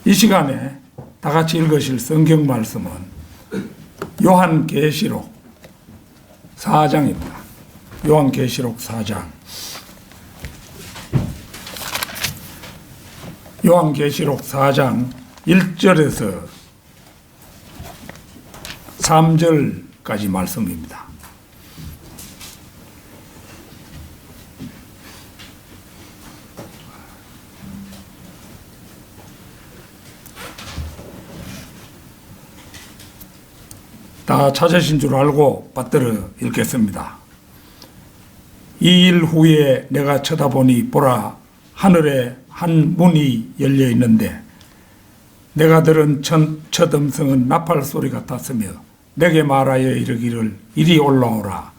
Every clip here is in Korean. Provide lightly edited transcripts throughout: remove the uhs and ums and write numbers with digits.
이 시간에 다 같이 읽으실 성경 말씀은 요한계시록 4장입니다. 요한계시록 4장. 요한계시록 4장 1절에서 3절까지 말씀입니다. 다 찾으신 줄 알고 받들어 읽겠습니다. 이 일 후에 내가 쳐다보니 보라, 하늘에 한 문이 열려 있는데 내가 들은 첫 음성은 나팔 소리 같았으며 내게 말하여 이르기를 이리 올라오라.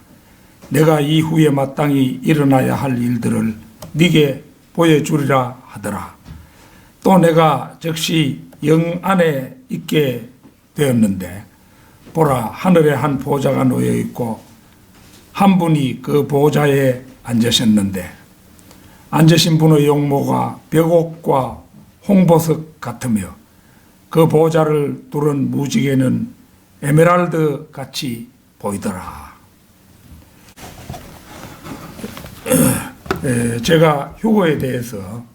내가 이후에 마땅히 일어나야 할 일들을 네게 보여주리라 하더라. 또 내가 즉시 영 안에 있게 되었는데 보라, 하늘에 한 보좌가 놓여 있고 한 분이 그 보좌에 앉으셨는데 앉으신 분의 용모가 벽옥과 홍보석 같으며 그 보좌를 두른 무지개는 에메랄드 같이 보이더라. 제가 휴거에 대해서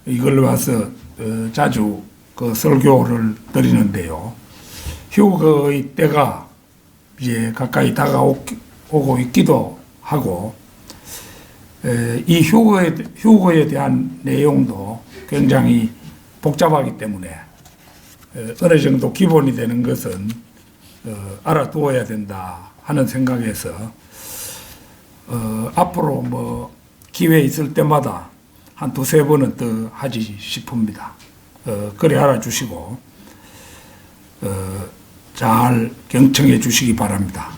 이걸 와서 자주 그 설교를 드리는데요. 휴거의 때가 이제 가까이 다가오고 있기도 하고, 이 휴거에 대한 내용도 굉장히 복잡하기 때문에 어느 정도 기본이 되는 것은 알아두어야 된다 하는 생각에서 앞으로 뭐 기회 있을 때마다 한 두세 번은 더 하지 싶습니다. 그래 알아주시고 잘 경청해 주시기 바랍니다.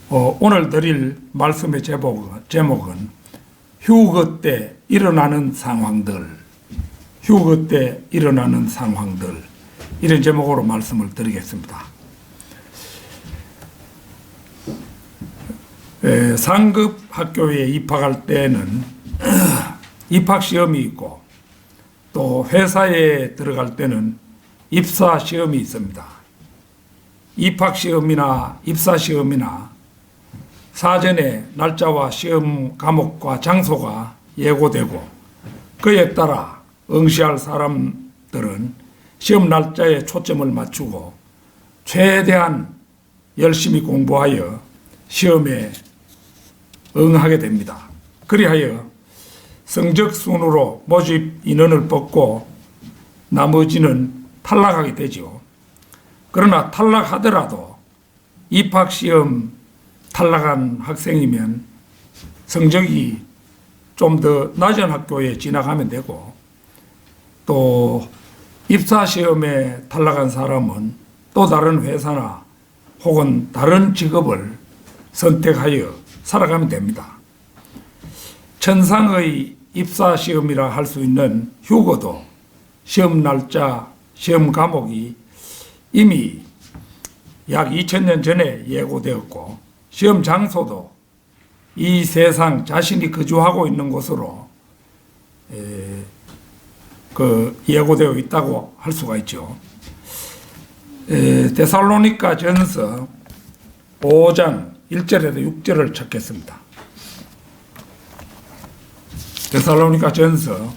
오늘 드릴 말씀의 제목은 휴거 때 일어나는 상황들, 휴거 때 일어나는 상황들, 이런 제목으로 말씀을 드리겠습니다. 상급 학교에 입학할 때는 입학시험이 있고 또 회사에 들어갈 때는 입사시험이 있습니다. 입학시험이나 입사시험이나 사전에 날짜와 시험 과목과 장소가 예고되고 그에 따라 응시할 사람들은 시험 날짜에 초점을 맞추고 최대한 열심히 공부하여 시험에 응하게 됩니다. 그리하여 성적 순으로 모집 인원을 뽑고 나머지는 탈락하게 되죠. 그러나 탈락하더라도 입학시험 탈락한 학생이면 성적이 좀 더 낮은 학교에 진학하면 되고, 또 입사시험에 탈락한 사람은 또 다른 회사나 혹은 다른 직업을 선택하여 살아가면 됩니다. 천상의 입사시험이라 할 수 있는 휴거도 시험 날짜, 시험 과목이 이미 약 2000년 전에 예고되었고 시험 장소도 이 세상 자신이 거주하고 있는 곳으로 예고되어 있다고 할 수가 있죠. 데살로니가 전서 5장 1절에서 6절을 찾겠습니다. 데살로니가 전서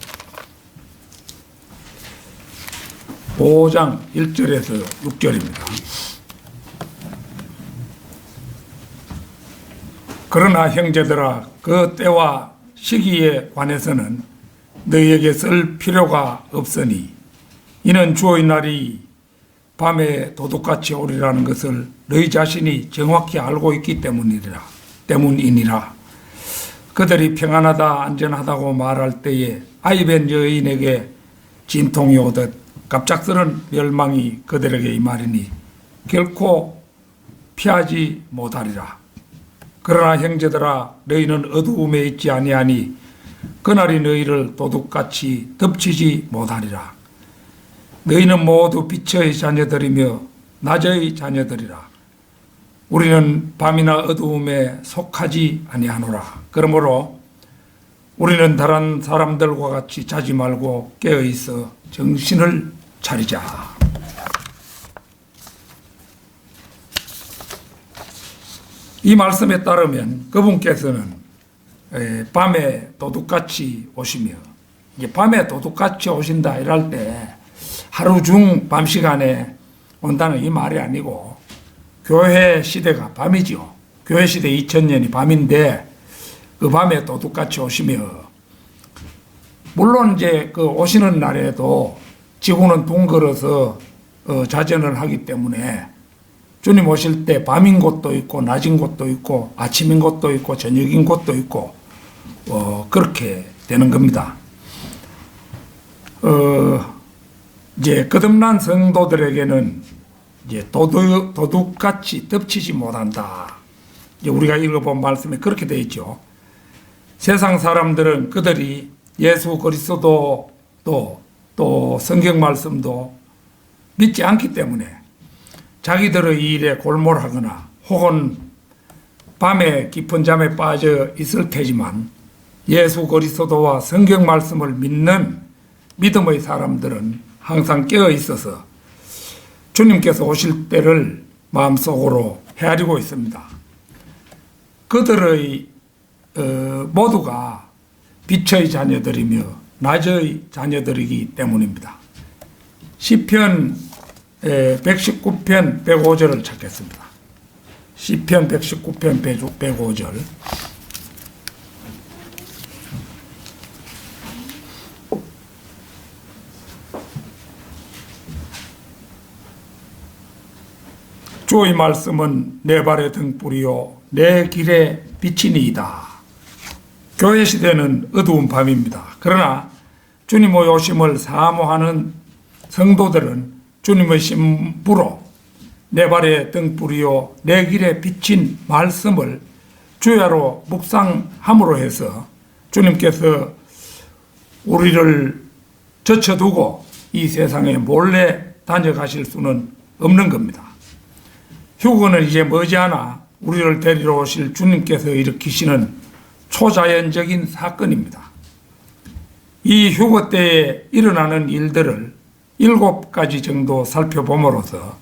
5장 1절에서 6절입니다. 그러나 형제들아, 그 때와 시기에 관해서는 너희에게 쓸 필요가 없으니 이는 주의 날이 밤에 도둑같이 오리라는 것을 너희 자신이 정확히 알고 있기 때문이니라. 그들이 평안하다 안전하다고 말할 때에 아이벤 여인에게 진통이 오듯 갑작스런 멸망이 그들에게 임하리니 결코 피하지 못하리라. 그러나 형제들아, 너희는 어두움에 있지 아니하니 그날이 너희를 도둑같이 덮치지 못하리라. 너희는 모두 빛의 자녀들이며 낮의 자녀들이라. 우리는 밤이나 어두움에 속하지 아니하노라. 그러므로 우리는 다른 사람들과 같이 자지 말고 깨어 있어 정신을 차리자. 이 말씀에 따르면 그분께서는 밤에 도둑같이 오시며, 이게 밤에 도둑같이 오신다 이럴 때 하루 중 밤 시간에 온다는 이 말이 아니고, 교회 시대가 밤이죠. 교회 시대 2000년이 밤인데 그 밤에 도둑같이 오시며, 물론 이제 그 오시는 날에도 지구는 둥글어서 자전을 하기 때문에 주님 오실 때 밤인 곳도 있고 낮인 곳도 있고 아침인 곳도 있고 저녁인 곳도 있고 그렇게 되는 겁니다. 이제 거듭난 성도들에게는 이제 도둑같이 덮치지 못한다. 이제 우리가 읽어본 말씀에 그렇게 되어 있죠. 세상 사람들은 그들이 예수 그리스도도 또 성경 말씀도 믿지 않기 때문에 자기들의 일에 골몰하거나 혹은 밤에 깊은 잠에 빠져 있을 테지만, 예수 그리스도와 성경 말씀을 믿는 믿음의 사람들은 항상 깨어 있어서 주님께서 오실 때를 마음속으로 헤아리고 있습니다. 그들의 모두가 빛의 자녀들이며 낮의 자녀들이기 때문입니다. 시편 119편 105절을 찾겠습니다. 시편 119편 105절. 주의 말씀은 내 발의 등불이요 내 길의 빛이니이다. 교회 시대는 어두운 밤입니다. 그러나 주님의 오심을 사모하는 성도들은 주님의 신부로 내 발의 등불이요 내 길에 비친 말씀을 주야로 묵상함으로 해서 주님께서 우리를 젖혀두고 이 세상에 몰래 다녀가실 수는 없는 겁니다. 휴거는 이제 머지않아 우리를 데리러 오실 주님께서 일으키시는 초자연적인 사건입니다. 이 휴거 때에 일어나는 일들을 7가지 정도 살펴봄으로써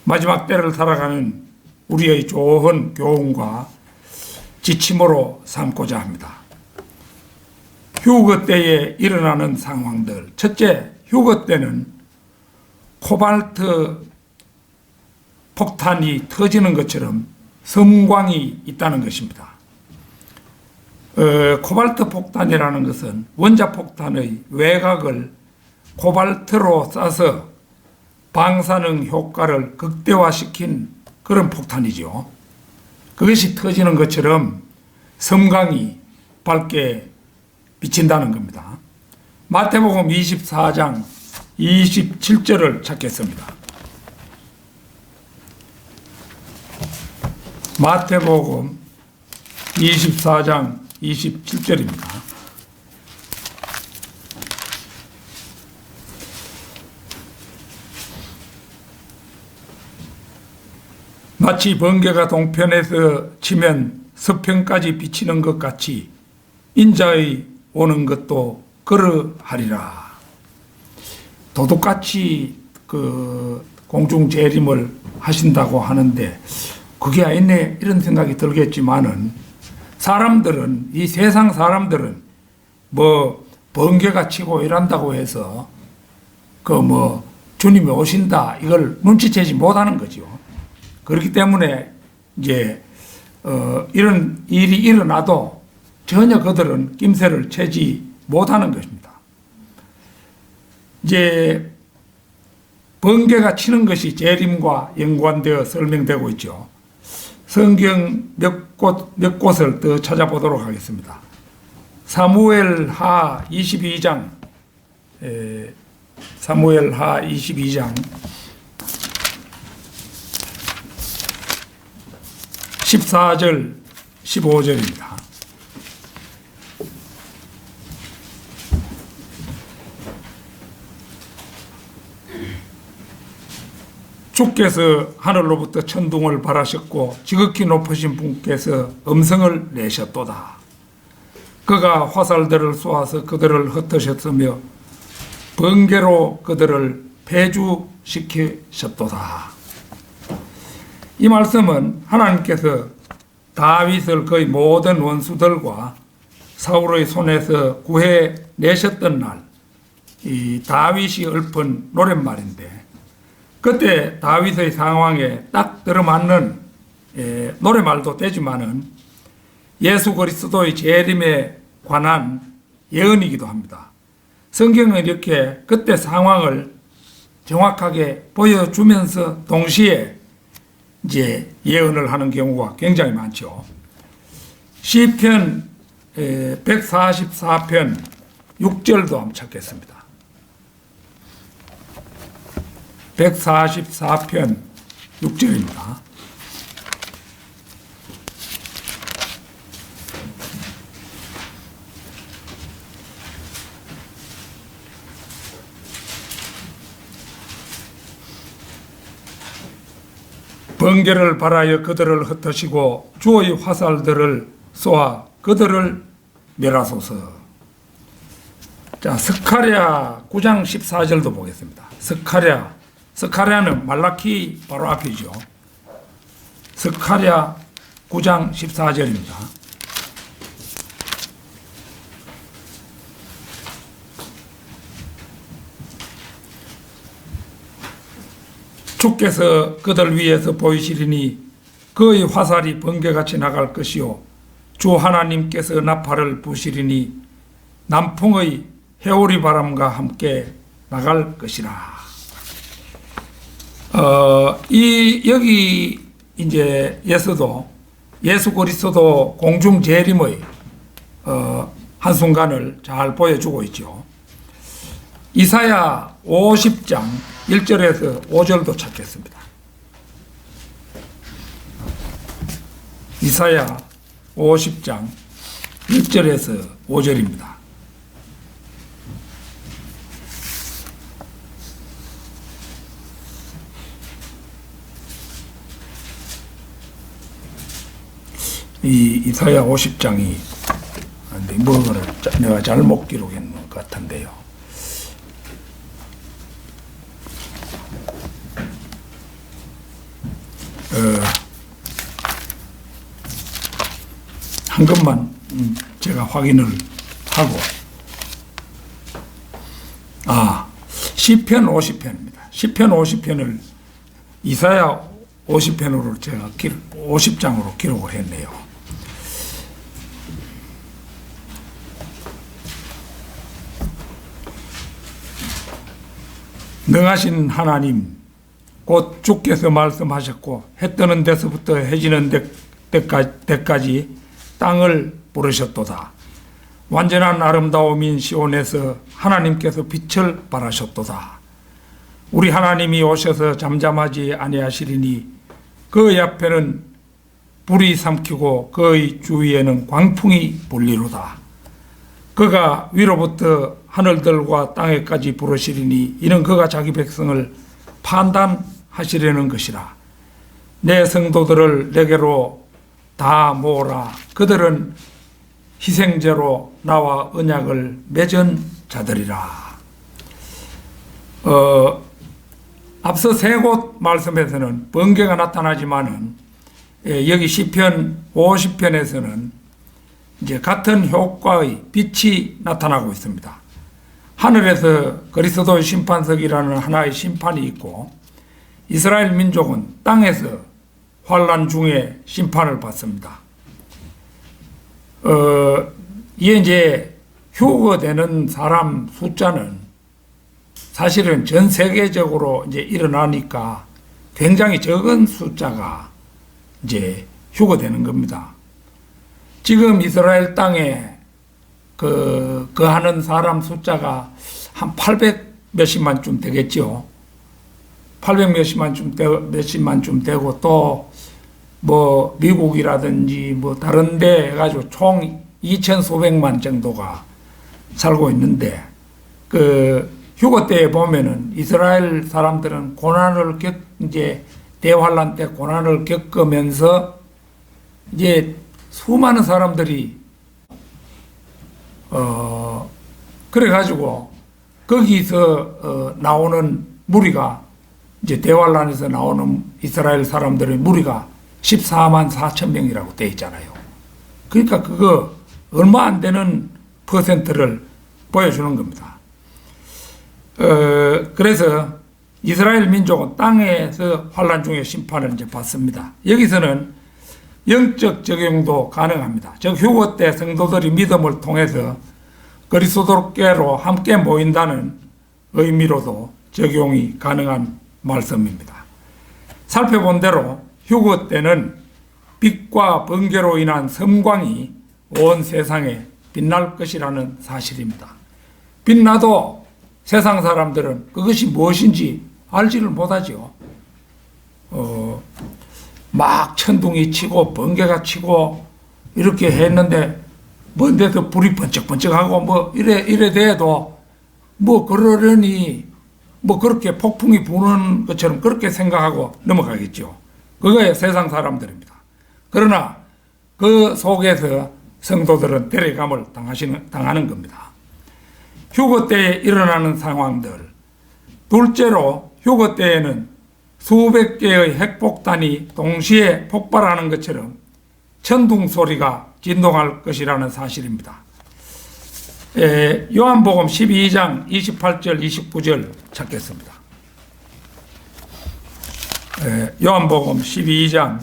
마지막 때를 살아가는 우리의 좋은 교훈과 지침으로 삼고자 합니다. 휴거 때에 일어나는 상황들. 첫째, 휴거 때는 코발트 폭탄이 터지는 것처럼 섬광이 있다는 것입니다. 코발트 폭탄이라는 것은 원자폭탄의 외곽을 코발트로 싸서 방사능 효과를 극대화시킨 그런 폭탄이죠. 그것이 터지는 것처럼 섬광이 밝게 비친다는 겁니다. 마태복음 24장 27절을 찾겠습니다. 마태복음 24장 27절입니다. 마치 번개가 동편에서 치면 서편까지 비치는 것 같이 인자의 오는 것도 그러하리라. 도둑같이 공중 재림을 하신다고 하는데 그게 아니네 이런 생각이 들겠지만은, 사람들은, 이 세상 사람들은 뭐 번개가 치고 이란다고 해서 주님이 오신다 이걸 눈치채지 못하는 거죠. 그렇기 때문에 이제 이런 일이 일어나도 전혀 그들은 낌새를 채지 못하는 것입니다. 이제 번개가 치는 것이 재림과 연관되어 설명되고 있죠. 성경 몇 곳을 더 찾아보도록 하겠습니다. 사무엘하 22장 14절 15절입니다. 주께서 하늘로부터 천둥을 발하셨고 지극히 높으신 분께서 음성을 내셨도다. 그가 화살들을 쏘아서 그들을 흩으셨으며 번개로 그들을 폐주시키셨도다. 이 말씀은 하나님께서 다윗을 그의 모든 원수들과 사울의 손에서 구해내셨던 날, 이 다윗이 읊은 노랫말인데, 그때 다윗의 상황에 딱 들어맞는 노래말도 되지만은 예수 그리스도의 재림에 관한 예언이기도 합니다. 성경은 이렇게 그때 상황을 정확하게 보여주면서 동시에 이제 예언을 하는 경우가 굉장히 많죠. 시편 144편 6절도 한번 찾겠습니다. 144편 6절입니다. 번개를 발하여 그들을 흩으시고 주의 화살들을 쏘아 그들을 멸하소서. 자, 스가랴 9장 14절도 보겠습니다. 스가랴는 말라키 바로 앞이죠. 스가랴 9장 14절입니다. 주께서 그들 위에서 보이시리니 그의 화살이 번개같이 나갈 것이요 주 하나님께서 나팔을 부시리니 남풍의 해오리 바람과 함께 나갈 것이라. 여기 이제 예수 그리스도 공중 재림의 한순간을 잘 보여주고 있죠. 이사야 50장 1절에서 5절도 찾겠습니다. 이사야 50장 1절에서 5절입니다. 이 이사야 50장이 뭐를 내가 잘못 기록했는 것 같은데요. 한 것만 제가 확인을 하고, 시편 50편입니다. 시편 50편을 이사야 50편으로 제가 50장으로 기록을 했네요. 능하신 하나님, 곧 주께서 말씀하셨고 해 뜨는 데서부터 해 지는 데까지 땅을 부르셨도다. 완전한 아름다움인 시온에서 하나님께서 빛을 발하셨도다. 우리 하나님이 오셔서 잠잠하지 아니하시리니 그의 앞에는 불이 삼키고 그의 주위에는 광풍이 불리로다. 그가 위로부터 하늘들과 땅에까지 부르시리니 이는 그가 자기 백성을 판단하시려는 것이라. 내 성도들을 내게로 다 모으라. 그들은 희생제로 나와 언약을 맺은 자들이라. 앞서 세 곳 말씀에서는 번개가 나타나지만은 여기 시편 50편에서는 이제 같은 효과의 빛이 나타나고 있습니다. 하늘에서 그리스도의 심판석이라는 하나의 심판이 있고 이스라엘 민족은 땅에서 환난 중에 심판을 받습니다. 이게 이제 휴거되는 사람 숫자는 사실은 전 세계적으로 이제 일어나니까 굉장히 적은 숫자가 이제 휴거되는 겁니다. 지금 이스라엘 땅에 그 하는 사람 숫자가 한 800 몇십만쯤 되겠죠. 800 몇십만쯤 되고 또 뭐 미국이라든지 뭐 다른 데 해가지고 총 2,400만 정도가 살고 있는데 그 휴거 때에 보면은 이스라엘 사람들은 고난을 이제 대환란 때 고난을 겪으면서 이제 수많은 사람들이 그래가지고 거기서 나오는 무리가 이제 대환란에서 나오는 이스라엘 사람들의 무리가 14만 4천 명이라고 되어 있잖아요. 그러니까 그거 얼마 안 되는 퍼센트를 보여주는 겁니다. 그래서 이스라엘 민족은 땅에서 환란 중에 심판을 이제 받습니다. 여기서는 영적 적용도 가능합니다. 즉 휴거 때 성도들이 믿음을 통해서 그리스도께로 함께 모인다는 의미로도 적용이 가능한 말씀입니다. 살펴본 대로 휴거 때는 빛과 번개로 인한 섬광이 온 세상에 빛날 것이라는 사실입니다. 빛나도 세상 사람들은 그것이 무엇인지 알지를 못하죠. 막 천둥이 치고 번개가 치고 이렇게 했는데 뭔데도 불이 번쩍번쩍하고 뭐 이래 돼도 뭐 그러려니 뭐 그렇게 폭풍이 부는 것처럼 그렇게 생각하고 넘어가겠죠. 그거에 세상 사람들입니다. 그러나 그 속에서 성도들은 데려감을 당하는 겁니다. 휴거 때에 일어나는 상황들. 둘째로 휴거 때에는 수백 개의 핵폭탄이 동시에 폭발하는 것처럼 천둥 소리가 진동할 것이라는 사실입니다. 요한복음 12장 28절 29절 찾겠습니다. 요한복음 12장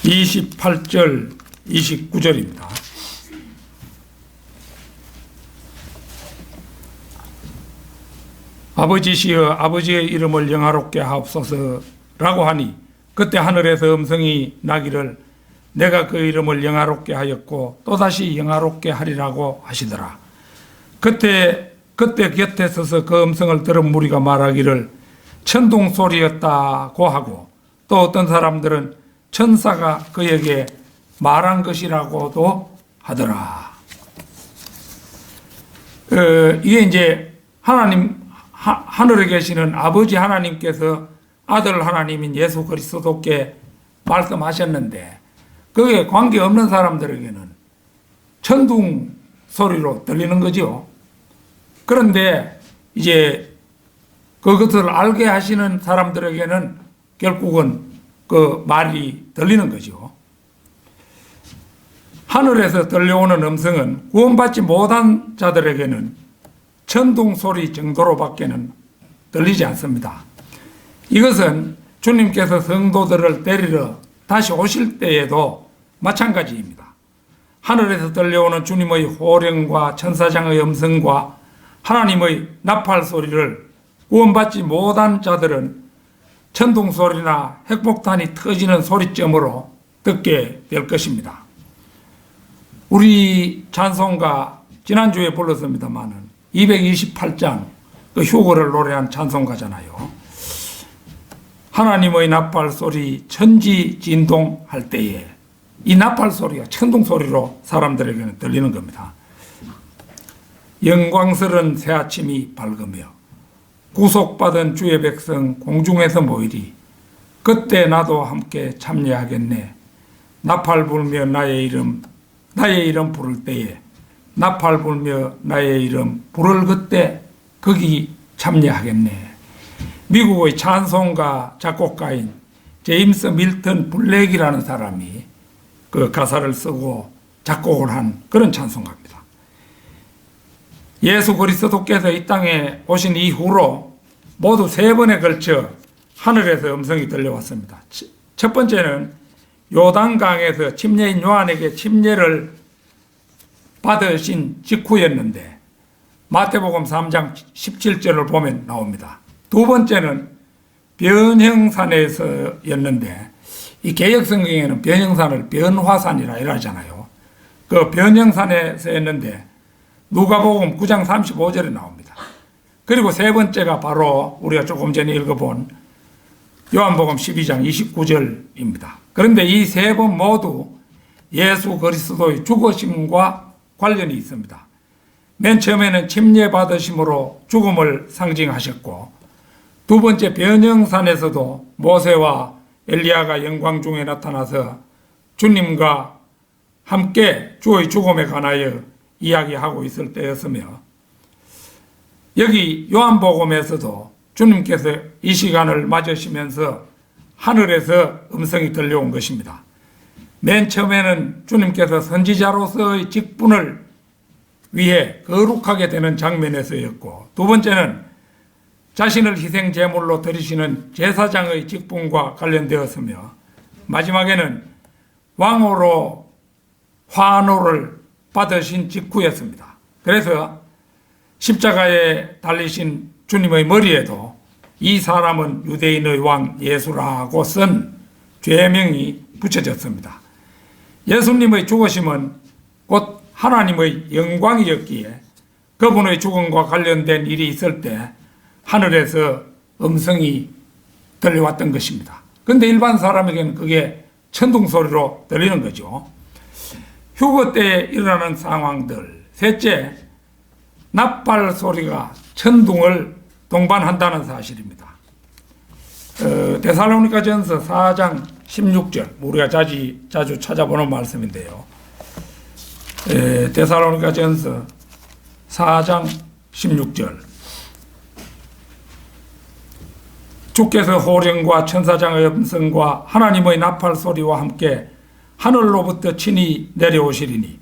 28절 29절입니다. 아버지시여 아버지의 이름을 영화롭게 하옵소서라고 하니 그때 하늘에서 음성이 나기를 내가 그 이름을 영화롭게 하였고 또다시 영화롭게 하리라고 하시더라. 그때 곁에 서서 그 음성을 들은 무리가 말하기를 천둥 소리였다고 하고 또 어떤 사람들은 천사가 그에게 말한 것이라고도 하더라. 이게 이제 하늘에 계시는 아버지 하나님께서 아들 하나님인 예수 그리스도께 말씀하셨는데 그게 관계없는 사람들에게는 천둥 소리로 들리는 거죠. 그런데 이제 그것을 알게 하시는 사람들에게는 결국은 그 말이 들리는 거죠. 하늘에서 들려오는 음성은 구원받지 못한 자들에게는 천둥 소리 정도로밖에는 들리지 않습니다. 이것은 주님께서 성도들을 데리러 다시 오실 때에도 마찬가지입니다. 하늘에서 들려오는 주님의 호령과 천사장의 음성과 하나님의 나팔 소리를 구원받지 못한 자들은 천둥 소리나 핵폭탄이 터지는 소리점으로 듣게 될 것입니다. 우리 찬송가 지난주에 불렀습니다만은 228장 그 휴거를 노래한 찬송가잖아요. 하나님의 나팔 소리 천지 진동할 때에 이 나팔 소리가 천둥 소리로 사람들에게는 들리는 겁니다. 영광스런 새 아침이 밝으며 구속받은 주의 백성 공중에서 모이리. 그때 나도 함께 참여하겠네. 나팔 불며 나의 이름 부를 때에 나팔 불며 나의 이름 부를 그때 거기 참여하겠네. 미국의 찬송가 작곡가인 제임스 밀턴 블랙이라는 사람이 그 가사를 쓰고 작곡을 한 그런 찬송가입니다. 예수 그리스도께서 이 땅에 오신 이후로 모두 3번에 걸쳐 하늘에서 음성이 들려왔습니다. 첫 번째는 요단강에서 침례인 요한에게 침례를 받으신 직후였는데 마태복음 3장 17절을 보면 나옵니다. 두 번째는 변형산에서였는데 이 개역성경에는 변형산을 변화산이라 이러잖아요. 그 변형산에서였는데 누가복음 9장 35절에 나옵니다. 그리고 세 번째가 바로 우리가 조금 전에 읽어본 요한복음 12장 29절입니다. 그런데 이 세 번 모두 예수 그리스도의 죽으심과 관련이 있습니다. 맨 처음에는 침례 받으심으로 죽음을 상징하셨고 두 번째 변형산에서도 모세와 엘리야가 영광 중에 나타나서 주님과 함께 주의 죽음에 관하여 이야기하고 있을 때였으며 여기 요한복음에서도 주님께서 이 시간을 맞으시면서 하늘에서 음성이 들려온 것입니다. 맨 처음에는 주님께서 선지자로서의 직분을 위해 거룩하게 되는 장면에서였고, 두 번째는 자신을 희생 제물로 드리시는 제사장의 직분과 관련되었으며, 마지막에는 왕으로 환호를 받으신 직후였습니다. 그래서 십자가에 달리신 주님의 머리에도 이 사람은 유대인의 왕 예수라고 쓴 죄명이 붙여졌습니다. 예수님의 죽으심은 곧 하나님의 영광이었기에 그분의 죽음과 관련된 일이 있을 때 하늘에서 음성이 들려왔던 것입니다. 그런데 일반 사람에게는 그게 천둥 소리로 들리는 거죠. 휴거 때에 일어나는 상황들. 셋째, 나팔 소리가 천둥을 동반한다는 사실입니다. 데살로니가전서 4장 16절, 우리가 자주 찾아보는 말씀인데요. 데살로니가전서 4장 16절. 주께서 호령과 천사장의 음성과 하나님의 나팔 소리와 함께 하늘로부터 친히 내려오시리니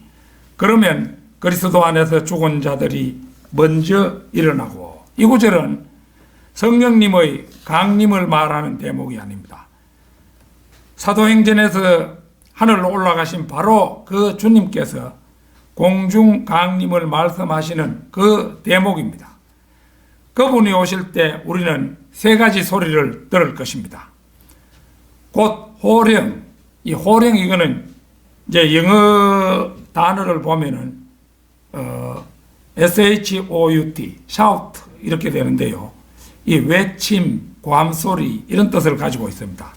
그러면 그리스도 안에서 죽은 자들이 먼저 일어나고. 이 구절은 성령님의 강림을 말하는 대목이 아닙니다. 사도행전에서 하늘로 올라가신 바로 그 주님께서 공중 강림을 말씀하시는 그 대목입니다. 그분이 오실 때 우리는 세 가지 소리를 들을 것입니다. 곧 호령, 이 호령 이거는 이제 영어 단어를 보면은 shout, shout 이렇게 되는데요. 이 외침, 고함소리 이런 뜻을 가지고 있습니다.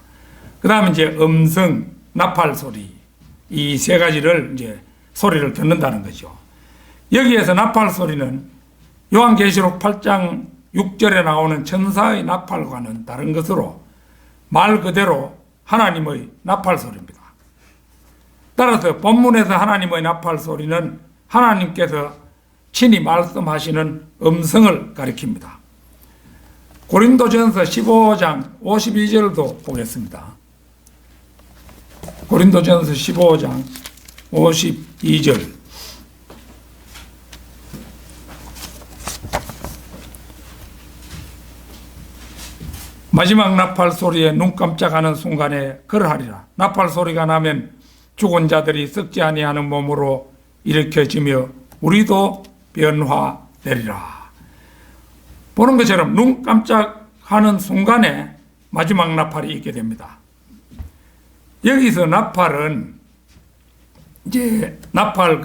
그 다음에 이제 음성, 나팔 소리 이 세 가지를 이제 소리를 듣는다는 거죠. 여기에서 나팔 소리는 요한계시록 8장 6절에 나오는 천사의 나팔과는 다른 것으로 말 그대로 하나님의 나팔 소리입니다. 따라서 본문에서 하나님의 나팔 소리는 하나님께서 친히 말씀하시는 음성을 가리킵니다. 고린도전서 15장 52절도 보겠습니다. 고린도전서 15장 52절. 마지막 나팔 소리에 눈 깜짝하는 순간에 그러하리라. 나팔 소리가 나면 죽은 자들이 썩지 아니하는 몸으로 일으켜지며 우리도 변화되리라. 보는 것처럼 눈 깜짝하는 순간에 마지막 나팔이 있게 됩니다. 여기서 나팔은 이제 나팔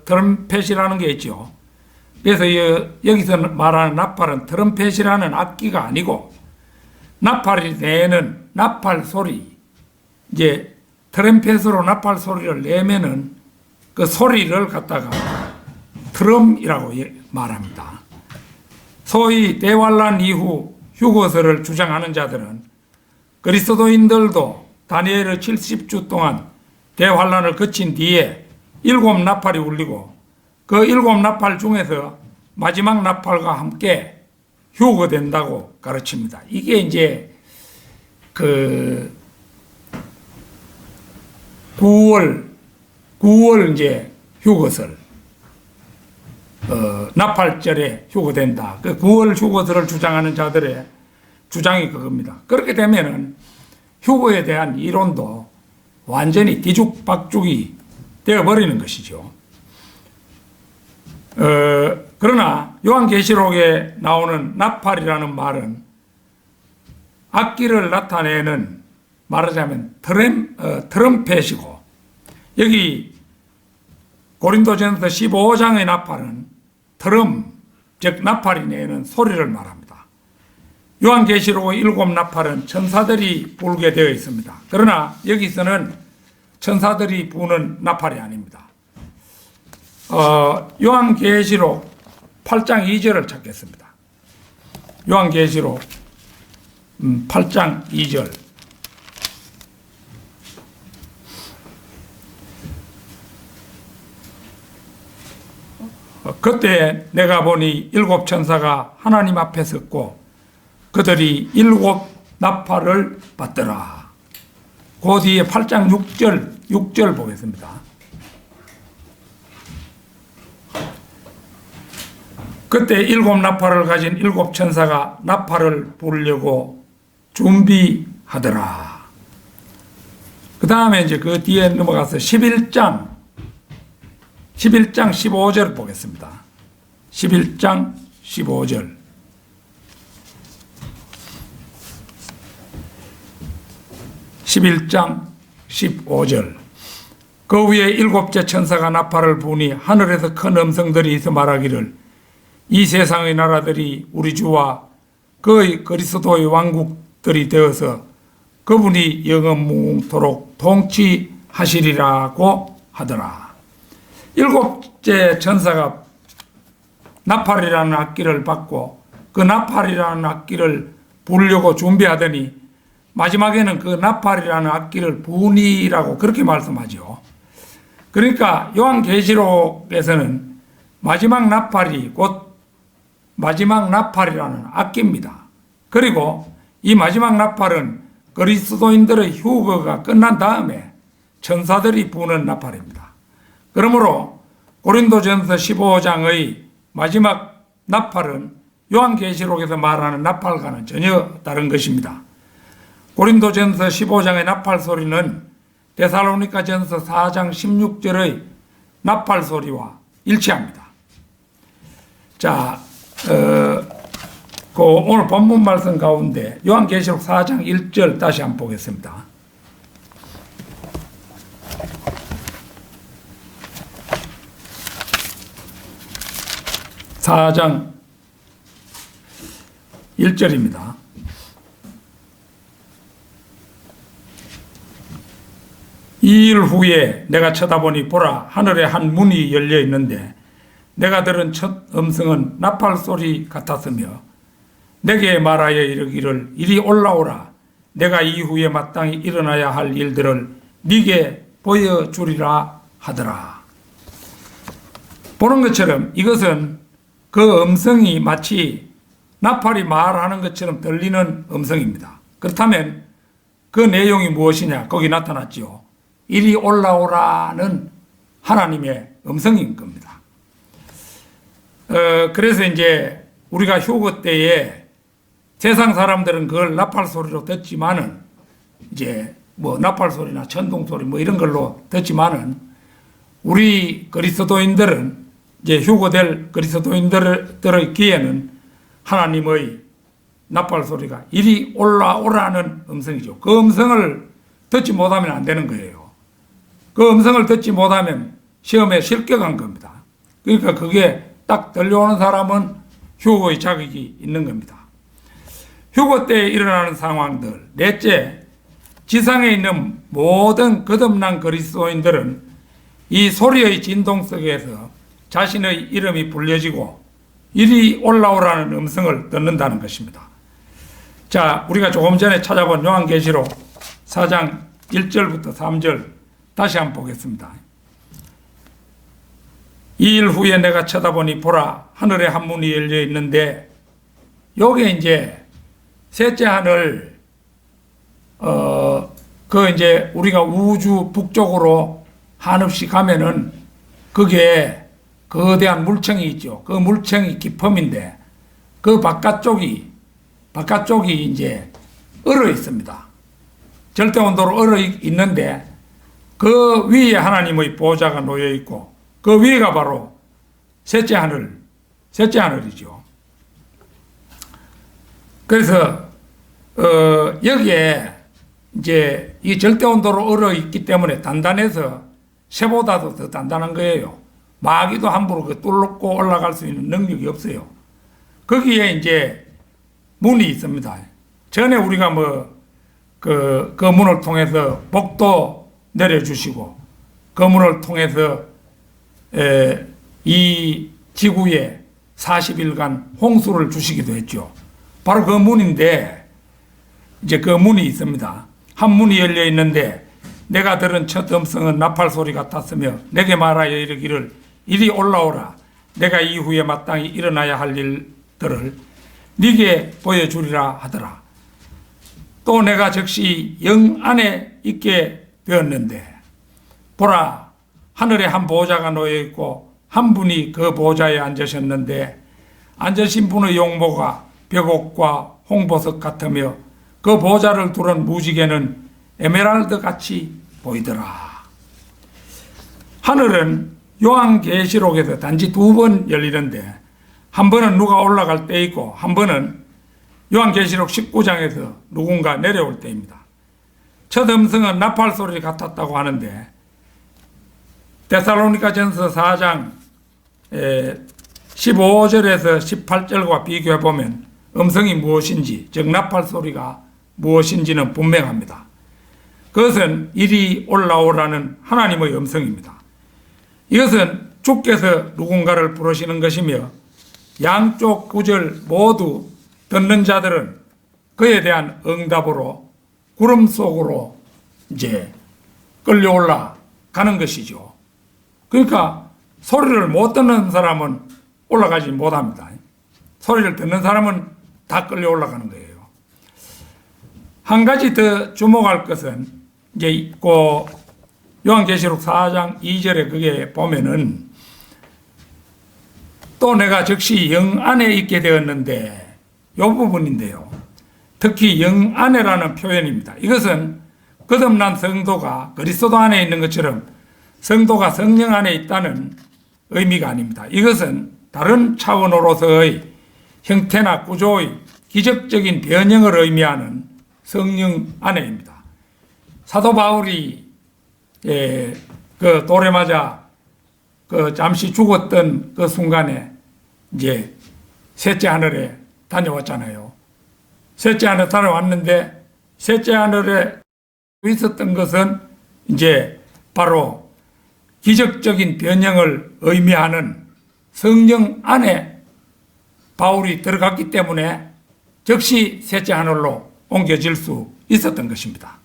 트럼펫이라는 게 있죠. 그래서 여기서 말하는 나팔은 트럼펫이라는 악기가 아니고 나팔이 내는 나팔 소리, 이제 트럼펫으로 나팔 소리를 내면은 그 소리를 갖다가 트럼이라고 말합니다. 소위 대환란 이후 휴거설을 주장하는 자들은 그리스도인들도 다니엘의 70주 동안 대환란을 거친 뒤에 7 나팔이 울리고 그 7 나팔 중에서 마지막 나팔과 함께 휴거된다고 가르칩니다. 이게 이제 그 9월 이제 휴거설, 나팔절에 휴거된다. 그 9월 휴거설을 주장하는 자들의 주장이 그겁니다. 그렇게 되면은 휴거에 대한 이론도 완전히 뒤죽박죽이 되어버리는 것이죠. 그러나 요한계시록에 나오는 나팔이라는 말은 악기를 나타내는 말하자면 트럼펫이고, 여기 고린도전서 15장의 나팔은 트럼, 즉 나팔이 내는 소리를 말합니다. 요한계시록의 7 나팔은 천사들이 불게 되어 있습니다. 그러나 여기서는 천사들이 부는 나팔이 아닙니다. 요한계시록 8장 2절을 찾겠습니다. 요한계시록 8장 2절. 그때 내가 보니 일곱 천사가 하나님 앞에 섰고 그들이 일곱 나팔을 받더라. 그 뒤에 8장 6절 보겠습니다. 그때 일곱 나팔을 가진 일곱 천사가 나팔을 부르려고 준비하더라. 그 다음에 이제 그 뒤에 넘어가서 11장 15절 보겠습니다. 11장 15절. 그 위에 일곱째 천사가 나팔을 부니 하늘에서 큰 음성들이 있어 말하기를 이 세상의 나라들이 우리 주와 그의 그리스도의 왕국들이 되어서 그분이 영원무궁토록 통치하시리라고 하더라. 일곱째 천사가 나팔이라는 악기를 받고 그 나팔이라는 악기를 부르려고 준비하더니 마지막에는 그 나팔이라는 악기를 부니라고 그렇게 말씀하죠. 그러니까 요한계시록에서는 마지막 나팔이 곧 마지막 나팔이라는 악기입니다. 그리고 이 마지막 나팔은 그리스도인들의 휴거가 끝난 다음에 천사들이 부는 나팔입니다. 그러므로 고린도전서 15장의 마지막 나팔은 요한계시록에서 말하는 나팔과는 전혀 다른 것입니다. 고린도전서 15장의 나팔 소리는 데살로니가전서 4장 16절의 나팔 소리와 일치합니다. 자, 그 오늘 본문 말씀 가운데 요한계시록 4장 1절 다시 한번 보겠습니다. (4장 1절입니다) 이 일 후에 내가 쳐다보니 보라 하늘에 한 문이 열려 있는데 내가 들은 첫 음성은 나팔 소리 같았으며 내게 말하여 이르기를 이리 올라오라 내가 이후에 마땅히 일어나야 할 일들을 네게 보여주리라 하더라. 보는 것처럼 이것은 그 음성이 마치 나팔이 말하는 것처럼 들리는 음성입니다. 그렇다면 그 내용이 무엇이냐? 거기 나타났죠. 이리 올라오라는 하나님의 음성인 겁니다. 그래서 이제 우리가 휴거 때에 세상 사람들은 그걸 나팔 소리로 듣지만은 이제 뭐 나팔 소리나 천둥 소리 뭐 이런 걸로 듣지만은 우리 그리스도인들은 이제 휴거될 그리스도인들의 귀에는 하나님의 나팔 소리가 이리 올라오라는 음성이죠. 그 음성을 듣지 못하면 안 되는 거예요. 그 음성을 듣지 못하면 시험에 실격한 겁니다. 그러니까 그게 딱 들려오는 사람은 휴거의 자격이 있는 겁니다. 휴거 때 일어나는 상황들. 넷째, 지상에 있는 모든 거듭난 그리스도인들은 이 소리의 진동 속에서 자신의 이름이 불려지고 이리 올라오라는 음성을 듣는다는 것입니다. 자, 우리가 조금 전에 찾아본 요한계시록 4장 1절부터 3절 다시 한번 보겠습니다. 이 일 후에 내가 쳐다보니 보라 하늘에 한 문이 열려 있는데 여기에 이제 셋째 하늘 그 이제 우리가 우주 북쪽으로 한없이 가면은 그게 거대한 물청이 있죠. 그 물청이 깊음인데 그 바깥쪽이 이제 얼어 있습니다. 절대 온도로 얼어 있는데 그 위에 하나님의 보좌가 놓여 있고 그 위에가 바로 셋째 하늘이죠. 그래서 여기에 이제 이 절대 온도로 얼어 있기 때문에 단단해서 쇠보다도 더 단단한 거예요. 마귀도 함부로 그 뚫고 올라갈 수 있는 능력이 없어요. 거기에 이제 문이 있습니다. 전에 우리가 그 문을 통해서 복도 내려주시고 그 문을 통해서 이 지구에 40일간 홍수를 주시기도 했죠. 바로 그 문인데 이제 그 문이 있습니다. 한 문이 열려 있는데 내가 들은 첫 음성은 나팔 소리 같았으며 내게 말하여 이르기를 이리 올라오라 내가 이후에 마땅히 일어나야 할 일들을 네게 보여주리라 하더라. 또 내가 즉시 영 안에 있게 되었는데 보라, 하늘에 한 보좌가 놓여 있고 한 분이 그 보좌에 앉으셨는데 앉으신 분의 용모가 벽옥과 홍보석 같으며 그 보좌를 두른 무지개는 에메랄드 같이 보이더라. 하늘은 요한계시록에서 단지 2번 열리는데 한 번은 누가 올라갈 때이고 한 번은 요한계시록 19장에서 누군가 내려올 때입니다. 첫 음성은 나팔 소리 같았다고 하는데 데살로니가전서 4장 15절에서 18절과 비교해 보면 음성이 무엇인지, 즉 나팔 소리가 무엇인지는 분명합니다. 그것은 이리 올라오라는 하나님의 음성입니다. 이것은 주께서 누군가를 부르시는 것이며 양쪽 구절 모두 듣는 자들은 그에 대한 응답으로 구름 속으로 이제 끌려올라 가는 것이죠. 그러니까 소리를 못 듣는 사람은 올라가지 못합니다. 소리를 듣는 사람은 다 끌려 올라가는 거예요. 한 가지 더 주목할 것은 이제 있고 요한계시록 4장 2절에 그게 보면은 또 내가 즉시 영 안에 있게 되었는데 이 부분인데요. 특히 영 안에라는 표현입니다. 이것은 거듭난 성도가 그리스도 안에 있는 것처럼 성도가 성령 안에 있다는 의미가 아닙니다. 이것은 다른 차원으로서의 형태나 구조의 기적적인 변형을 의미하는 성령 안에입니다. 사도 바울이 그 돌에 맞아 그 잠시 죽었던 그 순간에 이제 셋째 하늘에 다녀왔잖아요. 셋째 하늘에 다녀왔는데 셋째 하늘에 있었던 것은 이제 바로 기적적인 변형을 의미하는 성령 안에 바울이 들어갔기 때문에 즉시 셋째 하늘로 옮겨질 수 있었던 것입니다.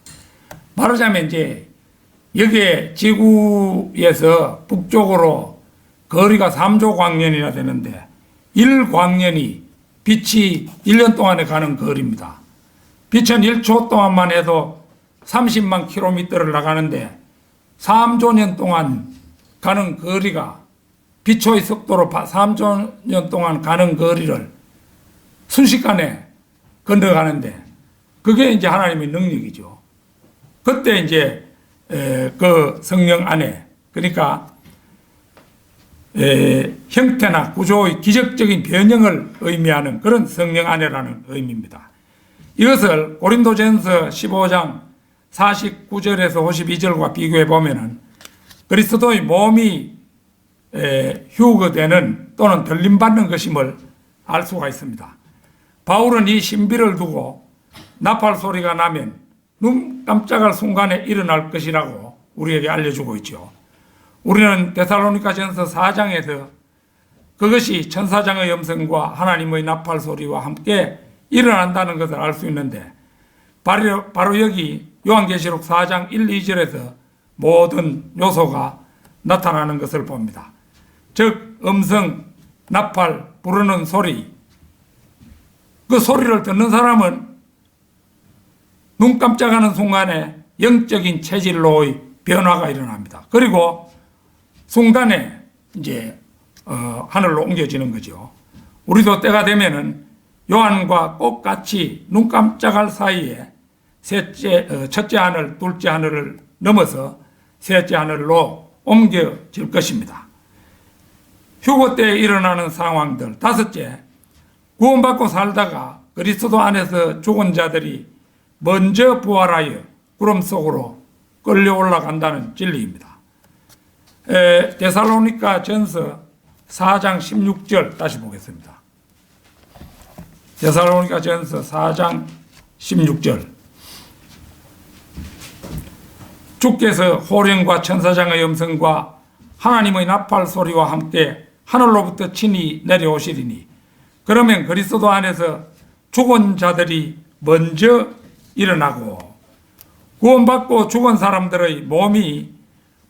말하자면 이제 여기에 지구에서 북쪽으로 거리가 3조 광년이나 되는데 1광년이 빛이 1년 동안에 가는 거리입니다. 빛은 1초 동안만 해도 30만 킬로미터를 나가는데 3조 년 동안 가는 거리가 빛초의 속도로 3조 년 동안 가는 거리를 순식간에 건너가는데 그게 이제 하나님의 능력이죠. 그때 이제 그 성령 안에 그러니까 형태나 구조의 기적적인 변형을 의미하는 그런 성령 안에라는 의미입니다. 이것을 고린도전서 15장 49절에서 52절과 비교해 보면은 그리스도의 몸이 휴거되는 또는 들림받는 것임을 알 수가 있습니다. 바울은 이 신비를 두고 나팔 소리가 나면 눈 깜짝할 순간에 일어날 것이라고 우리에게 알려주고 있죠. 우리는 데살로니가전서 4장에서 그것이 천사장의 음성과 하나님의 나팔 소리와 함께 일어난다는 것을 알 수 있는데 바로 여기 요한계시록 4장 1, 2절에서 모든 요소가 나타나는 것을 봅니다. 즉 음성, 나팔, 부르는 소리, 그 소리를 듣는 사람은 눈 깜짝하는 순간에 영적인 체질로의 변화가 일어납니다. 그리고 순간에 이제 하늘로 옮겨지는 거죠. 우리도 때가 되면은 요한과 똑같이 눈 깜짝할 사이에 첫째 하늘, 둘째 하늘을 넘어서 셋째 하늘로 옮겨질 것입니다. 휴거 때 일어나는 상황들. 다섯째, 구원받고 살다가 그리스도 안에서 죽은 자들이 먼저 부활하여 구름 속으로 끌려 올라간다는 진리입니다. 데살로니가 전서 4장 16절 다시 보겠습니다. 데살로니가 전서 4장 16절. 주께서 호령과 천사장의 음성과 하나님의 나팔 소리와 함께 하늘로부터 친히 내려오시리니 그러면 그리스도 안에서 죽은 자들이 먼저 일어나고 구원받고 죽은 사람들의 몸이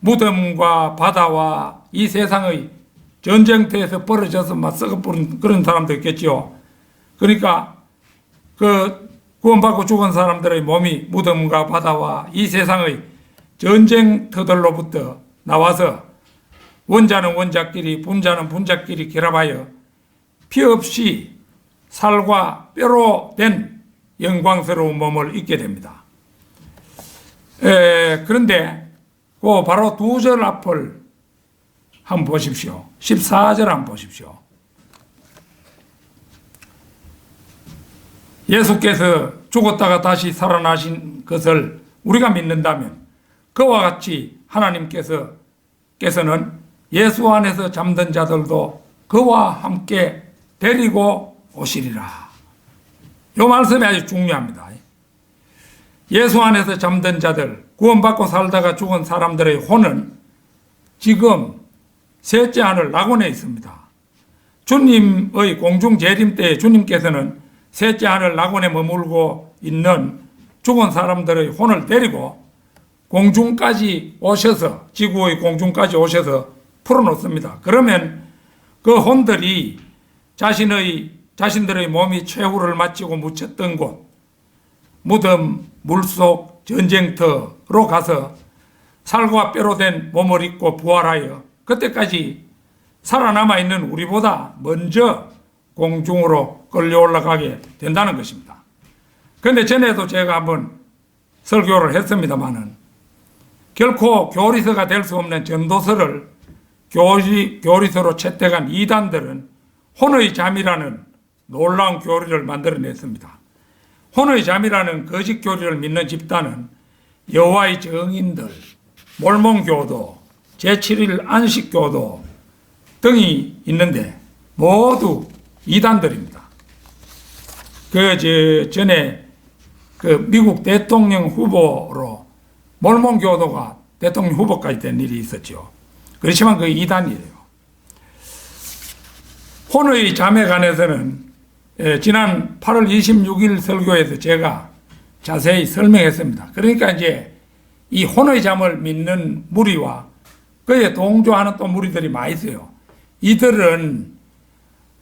무덤과 바다와 이 세상의 전쟁터에서 벌어져서 막 썩어버린 그런 사람도 있겠지요. 그러니까 그 구원받고 죽은 사람들의 몸이 무덤과 바다와 이 세상의 전쟁터들로부터 나와서 원자는 원자끼리 분자는 분자끼리 결합하여 피 없이 살과 뼈로 된 영광스러운 몸을 입게 됩니다. 그런데 그 바로 두 절 앞을 한번 보십시오. 14절 한번 보십시오. 예수께서 죽었다가 다시 살아나신 것을 우리가 믿는다면 그와 같이 하나님께서는 예수 안에서 잠든 자들도 그와 함께 데리고 오시리라. 이 말씀이 아주 중요합니다. 예수 안에서 잠든 자들, 구원받고 살다가 죽은 사람들의 혼은 지금 셋째 하늘 낙원에 있습니다. 주님의 공중 재림 때에 주님께서는 셋째 하늘 낙원에 머물고 있는 죽은 사람들의 혼을 데리고 공중까지 오셔서, 지구의 공중까지 오셔서 풀어놓습니다. 그러면 그 혼들이 자신들의 몸이 최후를 마치고 묻혔던 곳, 무덤, 물속, 전쟁터로 가서 살과 뼈로 된 몸을 입고 부활하여 그때까지 살아남아 있는 우리보다 먼저 공중으로 끌려 올라가게 된다는 것입니다. 그런데 전에도 제가 한번 설교를 했습니다마는 결코 교리서가 될 수 없는 전도서를 교리서로 채택한 이단들은 혼의 잠이라는 놀라운 교리를 만들어냈습니다. 혼의 잠이라는 거짓 교리를 믿는 집단은 여호와의 증인들, 몰몬교도, 제7일 안식교도 등이 있는데 모두 이단들입니다. 전에 미국 대통령 후보로 몰몬교도가 대통령 후보까지 된 일이 있었죠. 그렇지만 그 이단이에요. 혼의 잠에 관해서는 지난 8월 26일 설교에서 제가 자세히 설명했습니다. 그러니까 이제 이 혼의 잠을 믿는 무리와 그에 동조하는 또 무리들이 많이 있어요. 이들은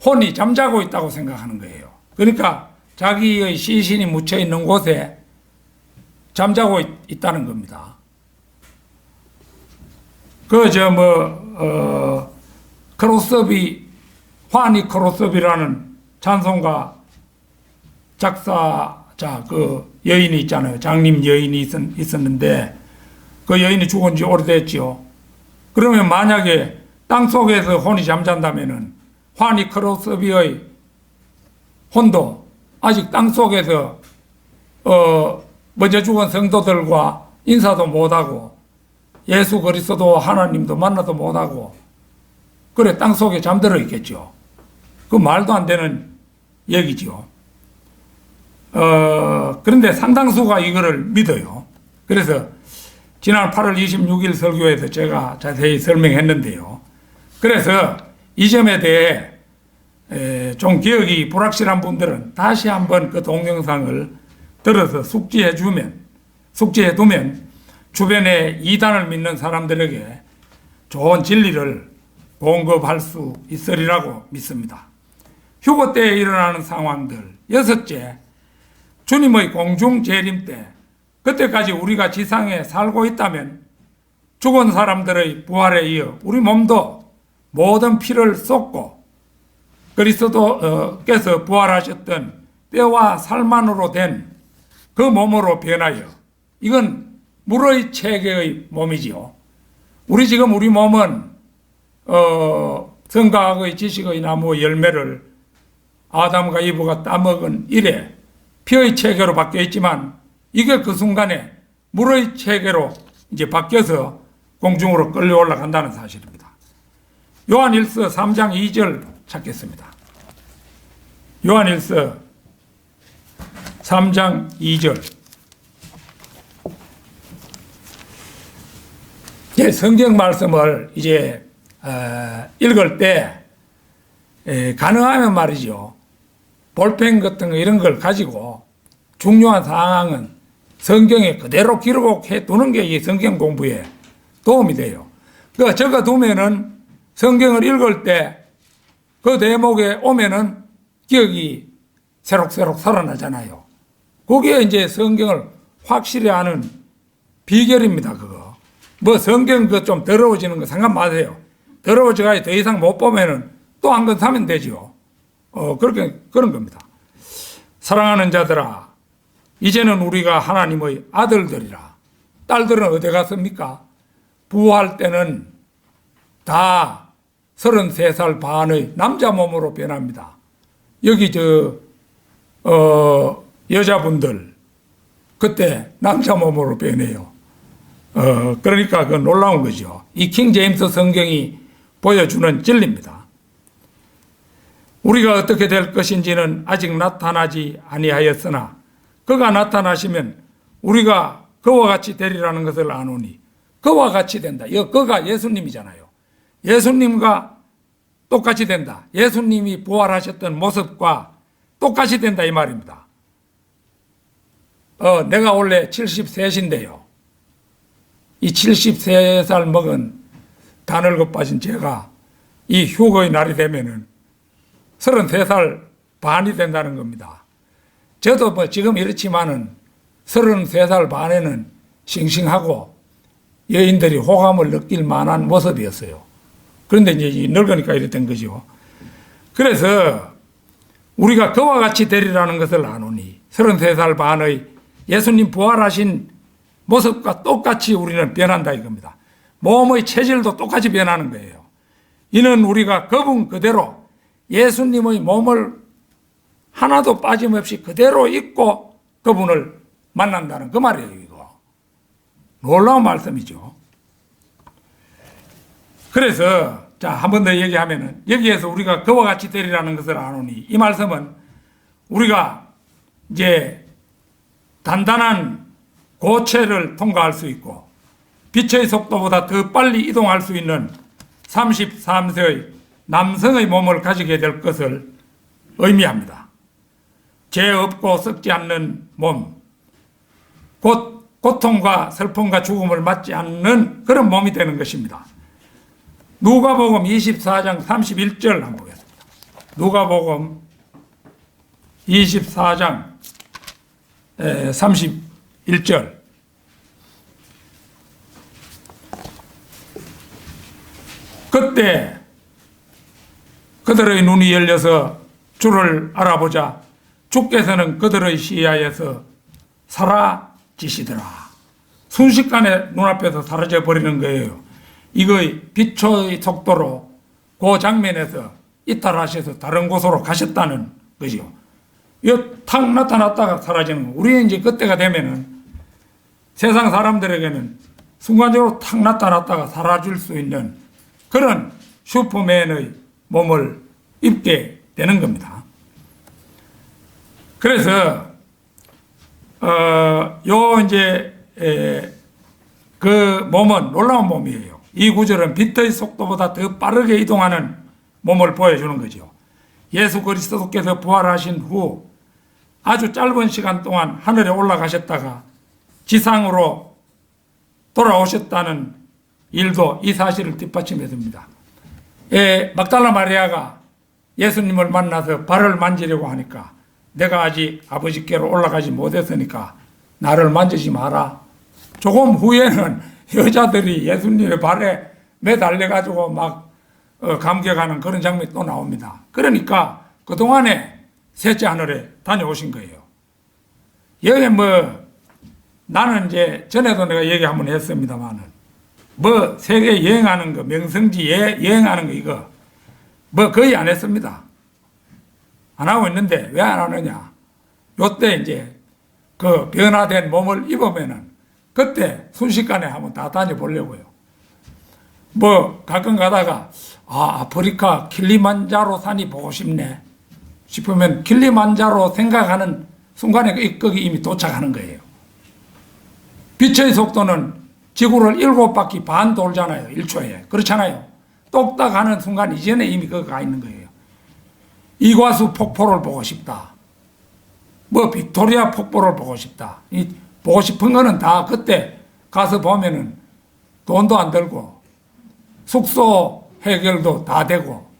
혼이 잠자고 있다고 생각하는 거예요. 그러니까 자기의 시신이 묻혀 있는 곳에 잠자고 있다는 겁니다. 화니 크로스비라는 찬송가 작사자 여인이 있잖아요. 장님 여인이 있었는데 그 여인이 죽은 지 오래됐지요. 그러면 만약에 땅 속에서 혼이 잠잔다면은 화니 크로스비의 혼도 아직 땅 속에서 먼저 죽은 성도들과 인사도 못하고 예수 그리스도 하나님도 만나도 못하고 그래 땅 속에 잠들어 있겠죠. 그 말도 안 되는 얘기죠. 그런데 상당수가 이거를 믿어요. 그래서 지난 8월 26일 설교에서 제가 자세히 설명했는데요. 그래서 이 점에 대해 좀 기억이 불확실한 분들은 다시 한번 그 동영상을 들어서 숙지해 두면 주변에 이단을 믿는 사람들에게 좋은 진리를 공급할 수 있으리라고 믿습니다. 휴거 때에 일어나는 상황들. 여섯째, 주님의 공중 재림 때 그때까지 우리가 지상에 살고 있다면 죽은 사람들의 부활에 이어 우리 몸도 모든 피를 쏟고 그리스도께서 부활하셨던 뼈와 살만으로 된 그 몸으로 변하여, 이건 물의 체계의 몸이지요. 우리 몸은 선과학의 지식의 나무 열매를 아담과 이브가 따먹은 이래 피의 체계로 바뀌어 있지만 이게 그 순간에 물의 체계로 이제 바뀌어서 공중으로 끌려 올라간다는 사실입니다. 요한일서 3장 2절 찾겠습니다. 요한일서 3장 2절. 성경 말씀을 이제 읽을 때 가능하면 말이죠. 볼펜 같은 거 이런 걸 가지고 중요한 사항은 성경에 그대로 기록해 두는 게 이 성경 공부에 도움이 돼요. 적어 두면은 성경을 읽을 때 그 대목에 오면은 기억이 새록새록 살아나잖아요. 그게 이제 성경을 확실히 아는 비결입니다, 그거. 뭐 성경 그 좀 더러워지는 거 상관 마세요. 더러워져가 더 이상 못 보면은 또 한 권 사면 되죠. 그런 겁니다. 사랑하는 자들아, 이제는 우리가 하나님의 아들들이라. 딸들은 어디 갔습니까? 부활 때는 다 33살 반의 남자 몸으로 변합니다. 여기 여자분들 그때 남자 몸으로 변해요. 그러니까 그 놀라운 거죠. 이 킹 제임스 성경이 보여주는 진리입니다. 우리가 어떻게 될 것인지는 아직 나타나지 아니하였으나 그가 나타나시면 우리가 그와 같이 되리라는 것을 아노니. 그와 같이 된다. 그가 예수님이잖아요. 예수님과 똑같이 된다. 예수님이 부활하셨던 모습과 똑같이 된다 이 말입니다. 내가 원래 73인데요. 이 73살 먹은 다 늙어 빠진 제가 이 휴거의 날이 되면은 33살 반이 된다는 겁니다. 저도 뭐 지금 이렇지만은 33살 반에는 싱싱하고 여인들이 호감을 느낄 만한 모습이었어요. 그런데 이제 늙으니까 이래 된 거죠. 그래서 우리가 그와 같이 되리라는 것을 아노니 33살 반의 예수님 부활하신 모습과 똑같이 우리는 변한다 이겁니다. 몸의 체질도 똑같이 변하는 거예요. 이는 우리가 그분 그대로 예수님의 몸을 하나도 빠짐없이 그대로 입고 그분을 만난다는 그 말이에요. 이거 놀라운 말씀이죠. 그래서 한 번 더 얘기하면은 여기에서 우리가 그와 같이 되리라는 것을 아노니 이 말씀은 우리가 이제 단단한 고체를 통과할 수 있고 빛의 속도보다 더 빨리 이동할 수 있는 33세의 남성의 몸을 가지게 될 것을 의미합니다. 죄 없고 썩지 않는 몸, 곧 고통과 슬픔과 죽음을 맞지 않는 그런 몸이 되는 것입니다. 누가복음 24장 31절 한번 보겠습니다. 누가복음 24장 31절. 그때 그들의 눈이 열려서 주를 알아보자 주께서는 그들의 시야에서 사라지시더라. 순식간에 눈앞에서 사라져 버리는 거예요. 이거의 빛의 속도로 그 장면에서 이탈하셔서 다른 곳으로 가셨다는 거죠. 이거 탁 나타났다가 사라지는 거. 우리는 이제 그때가 되면은 세상 사람들에게는 순간적으로 탁 나타났다가 사라질 수 있는 그런 슈퍼맨의 몸을 입게 되는 겁니다. 그래서 그 몸은 놀라운 몸이에요. 이 구절은 빛의 속도보다 더 빠르게 이동하는 몸을 보여주는 거죠. 예수 그리스도께서 부활하신 후 아주 짧은 시간 동안 하늘에 올라가셨다가 지상으로 돌아오셨다는 일도 이 사실을 뒷받침해 줍니다. 막달라 마리아가 예수님을 만나서 발을 만지려고 하니까 내가 아직 아버지께로 올라가지 못했으니까 나를 만지지 마라. 조금 후에는 여자들이 예수님의 발에 매달려가지고 막 감격하는 그런 장면이 또 나옵니다. 그러니까 그동안에 셋째 하늘에 다녀오신 거예요. 여기 나는 이제 전에도 내가 얘기 한번 했습니다만은 세계 여행하는 거, 명성지 여행하는 거 이거 거의 안 했습니다. 안 하고 있는데 왜 안 하느냐? 요때 이제 그 변화된 몸을 입으면은 그때 순식간에 한번 다 다녀보려고요. 가끔 가다가 아프리카 킬리만자로 산이 보고 싶네 싶으면 킬리만자로 생각하는 순간에 거기 이미 도착하는 거예요. 빛의 속도는 지구를 7바퀴 반 돌잖아요. 1초에. 그렇잖아요. 똑딱 하는 순간 이전에 이미 거기 가 있는 거예요. 이과수 폭포를 보고 싶다. 빅토리아 폭포를 보고 싶다. 보고 싶은 거는 다 그때 가서 보면은 돈도 안 들고 숙소 해결도 다 되고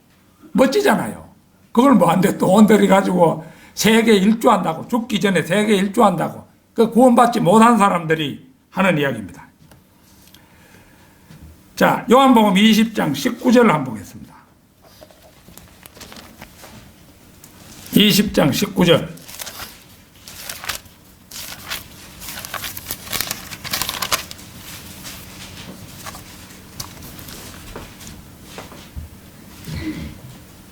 멋지잖아요. 그걸 뭐한데 돈 들여가지고 세계 일주한다고, 죽기 전에 세계 일주한다고, 그 구원받지 못한 사람들이 하는 이야기입니다. 자, 요한복음 20장 19절을 한번 보겠습니다. 20장 19절.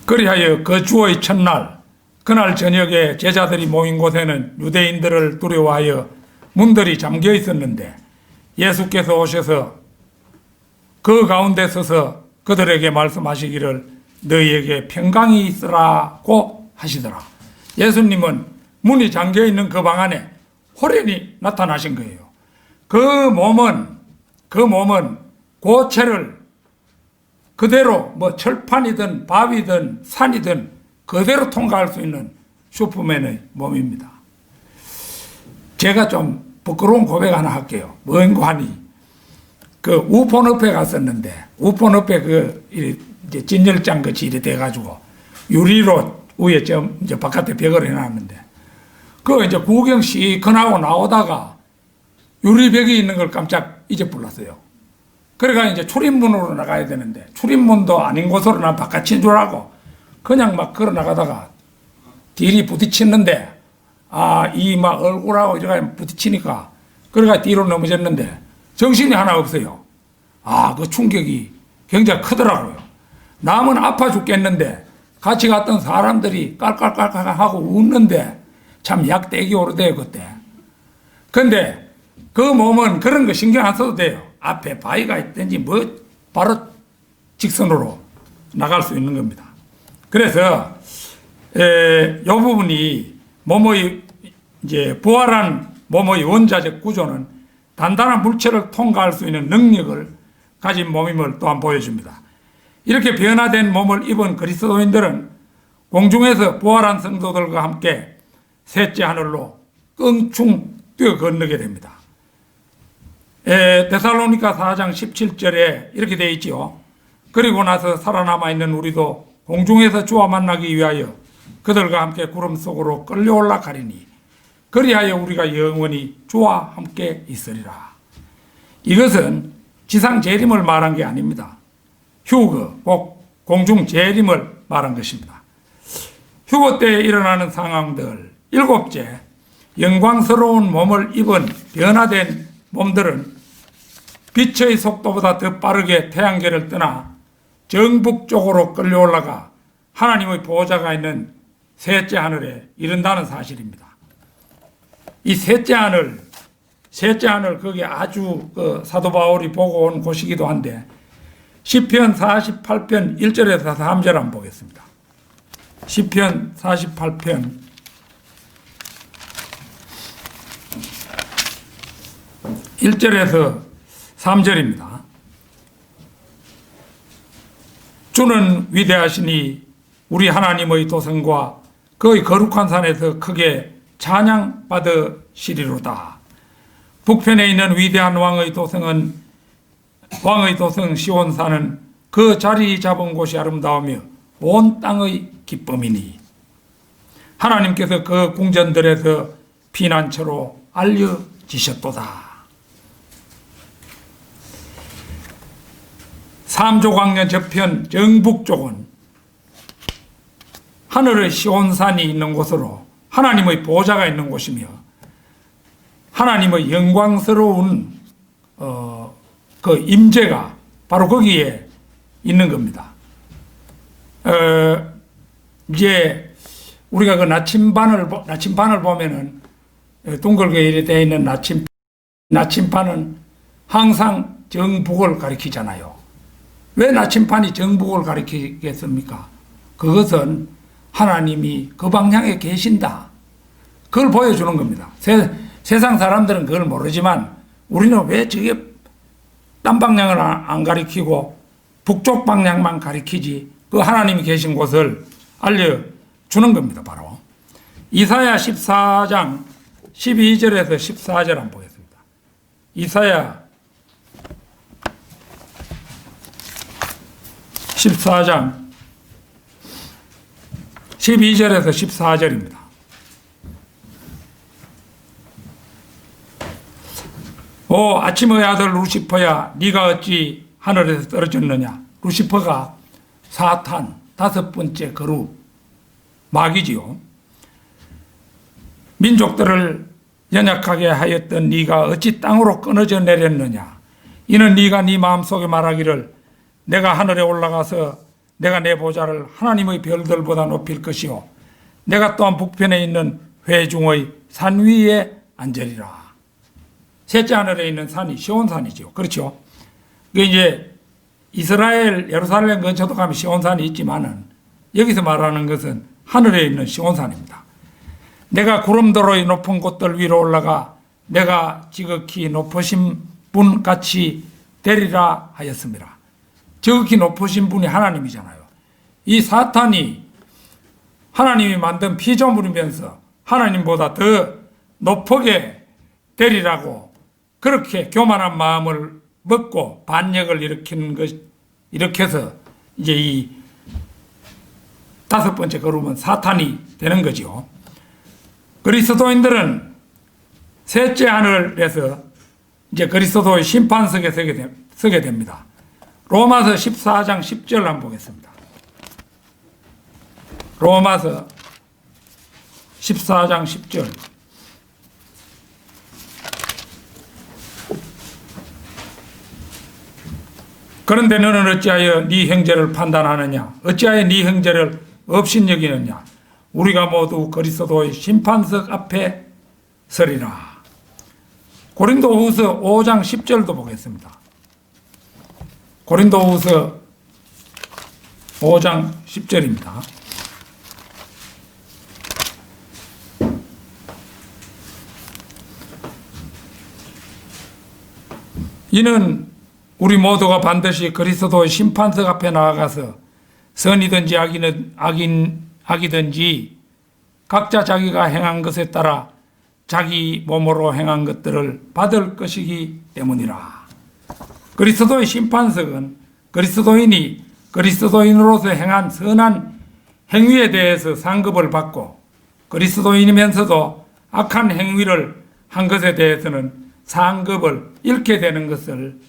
그리하여 그 주의 첫날, 그날 저녁에 제자들이 모인 곳에는 유대인들을 두려워하여 문들이 잠겨 있었는데 예수께서 오셔서 그 가운데 서서 그들에게 말씀하시기를 너희에게 평강이 있으라고 하시더라. 예수님은 문이 잠겨 있는 그 방 안에 호련히 나타나신 거예요. 그 몸은 고체를 그대로 뭐 철판이든 바위든 산이든 그대로 통과할 수 있는 슈퍼맨의 몸입니다. 제가 좀 부끄러운 고백 하나 할게요. 뭔고 하니 그 우폰읍에 갔었는데 우폰읍에 그 이제 진열장 같이 이래 돼가지고 유리로 위에 이제 바깥에 벽을 해놨는데 그 이제 구경 시큰하고 나오다가 유리벽이 있는 걸 깜짝 잊어불렀어요. 그러니까 이제 출입문으로 나가야 되는데 출입문도 아닌 곳으로 난 바깥인 줄 알고 그냥 막 걸어 나가다가 뒤리 부딪히는데 이 막 얼굴하고 이렇게 부딪히니까 그러니까 뒤로 넘어졌는데 정신이 하나 없어요. 그 충격이 굉장히 크더라고요. 남은 아파 죽겠는데 같이 갔던 사람들이 깔깔깔깔 하고 웃는데 참 약대기 오르대요 그때. 근데 그 몸은 그런 거 신경 안 써도 돼요. 앞에 바위가 있든지 뭐 바로 직선으로 나갈 수 있는 겁니다. 그래서 이 부분이 몸의 이제 부활한 몸의 원자적 구조는 단단한 물체를 통과할 수 있는 능력을 가진 몸임을 또한 보여줍니다. 이렇게 변화된 몸을 입은 그리스도인들은 공중에서 부활한 성도들과 함께 셋째 하늘로 껑충 뛰어 건너게 됩니다. 데살로니가 4장 17절에 이렇게 되어 있지요. 그리고 나서 살아남아 있는 우리도 공중에서 주와 만나기 위하여 그들과 함께 구름 속으로 끌려 올라가리니 그리하여 우리가 영원히 주와 함께 있으리라. 이것은 지상 재림을 말한 게 아닙니다. 휴거, 곧 공중 재림을 말한 것입니다. 휴거 때에 일어나는 상황들, 일곱째, 영광스러운 몸을 입은 변화된 몸들은 빛의 속도보다 더 빠르게 태양계를 떠나 정북 쪽으로 끌려 올라가 하나님의 보호자가 있는 셋째 하늘에 이른다는 사실입니다. 이 셋째 하늘 거기 아주 그 사도 바울이 보고 온 곳이기도 한데 시편 48편 1절에서 3절 한번 보겠습니다. 시편 48편 1절에서 3절입니다. 주는 위대하시니 우리 하나님의 도성과 그의 거룩한 산에서 크게 찬양받으시리로다. 북편에 있는 위대한 왕의 도성 시온산은 그 자리 잡은 곳이 아름다우며 온 땅의 기쁨이니 하나님께서 그 궁전들에서 피난처로 알려지셨도다. 삼조광년 저편 정북 쪽은 하늘의 시온산이 있는 곳으로 하나님의 보호자가 있는 곳이며 하나님의 영광스러운 그 임재가 바로 거기에 있는 겁니다. 이제 우리가 그 나침반을 보면은 둥글게 이렇게 되어 있는 나침반은 항상 정북을 가리키잖아요. 왜 나침반이 정북을 가리키겠습니까? 그것은 하나님이 그 방향에 계신다. 그걸 보여주는 겁니다. 세상 사람들은 그걸 모르지만 우리는 왜 저게 딴 방향을 안 가리키고 북쪽 방향만 가리키지? 그 하나님이 계신 곳을 알려주는 겁니다. 바로 이사야 14장 12절에서 14절 한번 보겠습니다. 이사야 14장 12절에서 14절입니다. 오 아침의 아들 루시퍼야 네가 어찌 하늘에서 떨어졌느냐. 루시퍼가 사탄 다섯 번째 그룹 마귀지요. 민족들을 연약하게 하였던 네가 어찌 땅으로 끊어져 내렸느냐. 이는 네가 네 마음속에 말하기를 내가 하늘에 올라가서 내가 내 보좌를 하나님의 별들보다 높일 것이요 내가 또한 북편에 있는 회중의 산 위에 앉으리라. 셋째 하늘에 있는 산이 시온산이죠. 그렇죠. 그 이제 이스라엘 예루살렘 근처도 가면 시온산이 있지만은 여기서 말하는 것은 하늘에 있는 시온산입니다. 내가 구름도로의 높은 곳들 위로 올라가 내가 지극히 높으신 분 같이 되리라 하였습니다. 지극히 높으신 분이 하나님이잖아요. 이 사탄이 하나님이 만든 피조물이면서 하나님보다 더 높게 되리라고 그렇게 교만한 마음을 먹고 반역을 일으켜서 이제 이 다섯 번째 그룹은 사탄이 되는 거죠. 그리스도인들은 셋째 하늘에서 이제 그리스도의 심판석에 서게 됩니다. 로마서 14장 10절 한번 보겠습니다. 로마서 14장 10절. 그런데 너는 어찌하여 네 형제를 판단하느냐. 어찌하여 네 형제를 업신여기느냐. 우리가 모두 그리스도의 심판석 앞에 서리라. 고린도후서 5장 10절도 보겠습니다. 고린도후서 5장 10절입니다. 이는 우리 모두가 반드시 그리스도의 심판석 앞에 나아가서 선이든지 악이든지 각자 자기가 행한 것에 따라 자기 몸으로 행한 것들을 받을 것이기 때문이라. 그리스도의 심판석은 그리스도인이 그리스도인으로서 행한 선한 행위에 대해서 상급을 받고 그리스도인이면서도 악한 행위를 한 것에 대해서는 상급을 잃게 되는 것을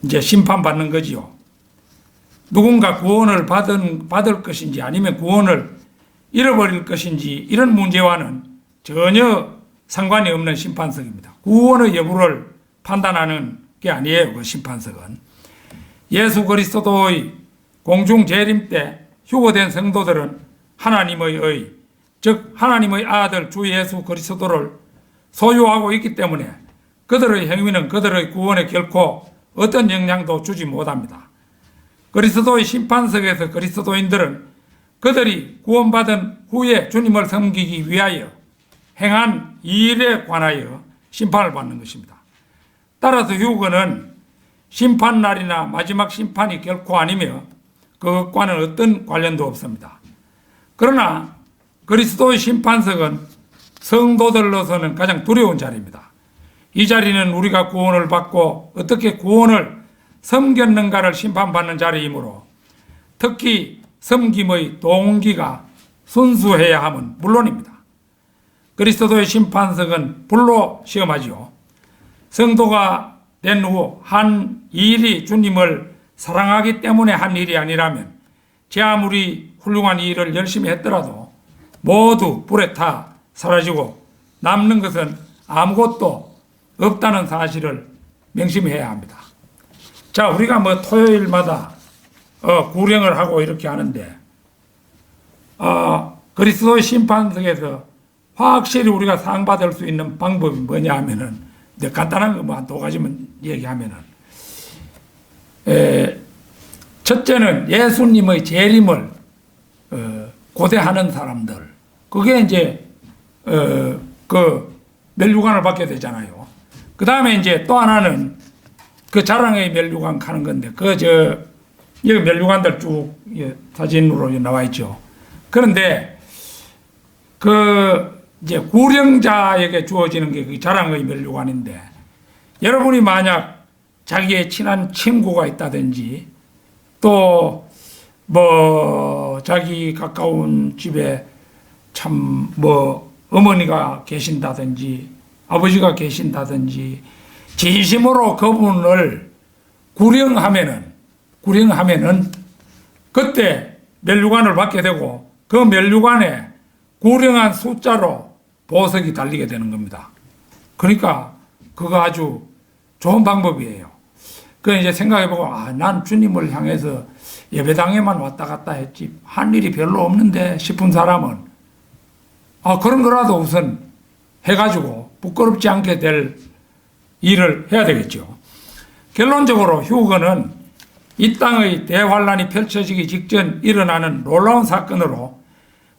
이제 심판받는 거지요. 누군가 구원을 받을 것인지 아니면 구원을 잃어버릴 것인지 이런 문제와는 전혀 상관이 없는 심판석입니다. 구원의 여부를 판단하는 게 아니에요. 그 심판석은 예수 그리스도의 공중 재림 때 휴거된 성도들은 하나님의 의, 즉 하나님의 아들 주 예수 그리스도를 소유하고 있기 때문에 그들의 행위는 그들의 구원에 결코 어떤 영향도 주지 못합니다. 그리스도의 심판석에서 그리스도인들은 그들이 구원받은 후에 주님을 섬기기 위하여 행한 일에 관하여 심판을 받는 것입니다. 따라서 휴거는 심판날이나 마지막 심판이 결코 아니며 그것과는 어떤 관련도 없습니다. 그러나 그리스도의 심판석은 성도들로서는 가장 두려운 자리입니다. 이 자리는 우리가 구원을 받고 어떻게 구원을 섬겼는가를 심판받는 자리이므로 특히 섬김의 동기가 순수해야 함은 물론입니다. 그리스도의 심판석은 불로 시험하지요. 성도가 된 후 한 일이 주님을 사랑하기 때문에 한 일이 아니라면 제 아무리 훌륭한 일을 열심히 했더라도 모두 불에 타 사라지고 남는 것은 아무것도 없다는 사실을 명심해야 합니다. 자, 우리가 뭐 토요일마다 구령을 하고 이렇게 하는데 그리스도의 심판석에서 확실히 우리가 상 받을 수 있는 방법이 뭐냐 하면은 간단한 거 뭐 한 두 가지만 얘기하면은 첫째는 예수님의 재림을 고대하는 사람들, 그게 이제 그 멸류관을 받게 되잖아요. 그 다음에 이제 또 하나는 그 자랑의 멸류관 가는 건데 여기 멸류관들 쭉 사진으로 나와 있죠. 그런데 이제 구령자에게 주어지는 게 그 자랑의 멸류관인데, 여러분이 만약 자기의 친한 친구가 있다든지 또 뭐 자기 가까운 집에 참 뭐 어머니가 계신다든지 아버지가 계신다든지 진심으로 그분을 구령하면은 그때 면류관을 받게 되고 그 면류관에 구령한 숫자로 보석이 달리게 되는 겁니다. 그러니까 그거 아주 좋은 방법이에요. 그 이제 생각해보고 난 주님을 향해서 예배당에만 왔다 갔다 했지 한 일이 별로 없는데 싶은 사람은 그런 거라도 우선 해가지고 부끄럽지 않게 될 일을 해야 되겠죠. 결론적으로 휴거는 이 땅의 대환란이 펼쳐지기 직전 일어나는 놀라운 사건으로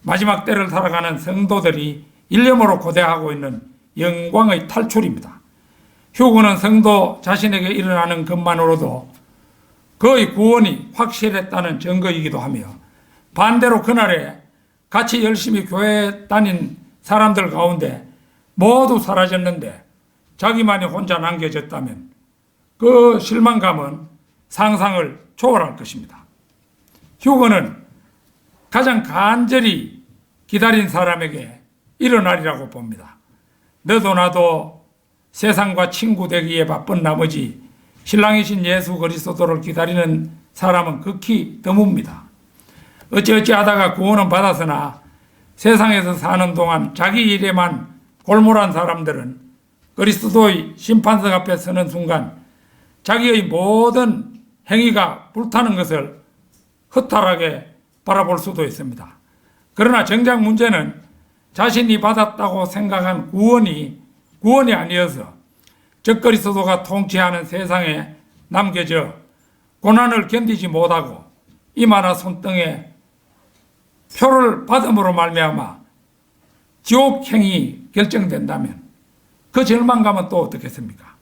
마지막 때를 살아가는 성도들이 일념으로 고대하고 있는 영광의 탈출입니다. 휴거는 성도 자신에게 일어나는 것만으로도 그의 구원이 확실했다는 증거이기도 하며 반대로 그날에 같이 열심히 교회 다닌 사람들 가운데 모두 사라졌는데 자기만이 혼자 남겨졌다면 그 실망감은 상상을 초월할 것입니다. 휴거는 가장 간절히 기다린 사람에게 일어나리라고 봅니다. 너도 나도 세상과 친구 되기에 바쁜 나머지 신랑이신 예수 그리스도를 기다리는 사람은 극히 드뭅니다. 어찌어찌 하다가 구원은 받았으나 세상에서 사는 동안 자기 일에만 골몰한 사람들은 그리스도의 심판석 앞에 서는 순간 자기의 모든 행위가 불타는 것을 허탈하게 바라볼 수도 있습니다. 그러나 정작 문제는 자신이 받았다고 생각한 구원이 아니어서 적그리스도가 통치하는 세상에 남겨져 고난을 견디지 못하고 이마나 손등에 표를 받음으로 말미암아 지옥행이 결정된다면 그 절망감은 또 어떻겠습니까?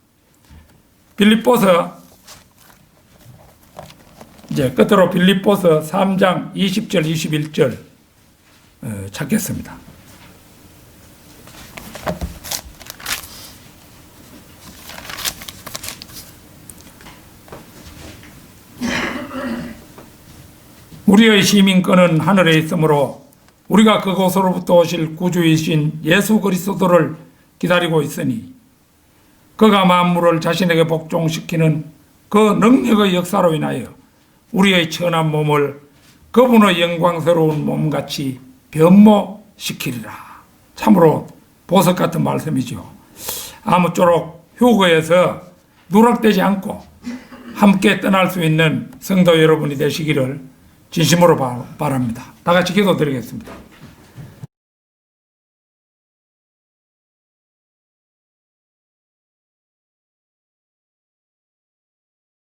빌립보서 이제 끝으로 빌립보서 3장 20절 21절 찾겠습니다. 우리의 시민권은 하늘에 있으므로 우리가 그곳으로부터 오실 구주이신 예수 그리스도를 기다리고 있으니 그가 만물을 자신에게 복종시키는 그 능력의 역사로 인하여 우리의 천한 몸을 그분의 영광스러운 몸같이 변모시키리라. 참으로 보석 같은 말씀이죠. 아무쪼록 휴거에서 누락되지 않고 함께 떠날 수 있는 성도 여러분이 되시기를 진심으로 바랍니다. 다 같이 기도드리겠습니다.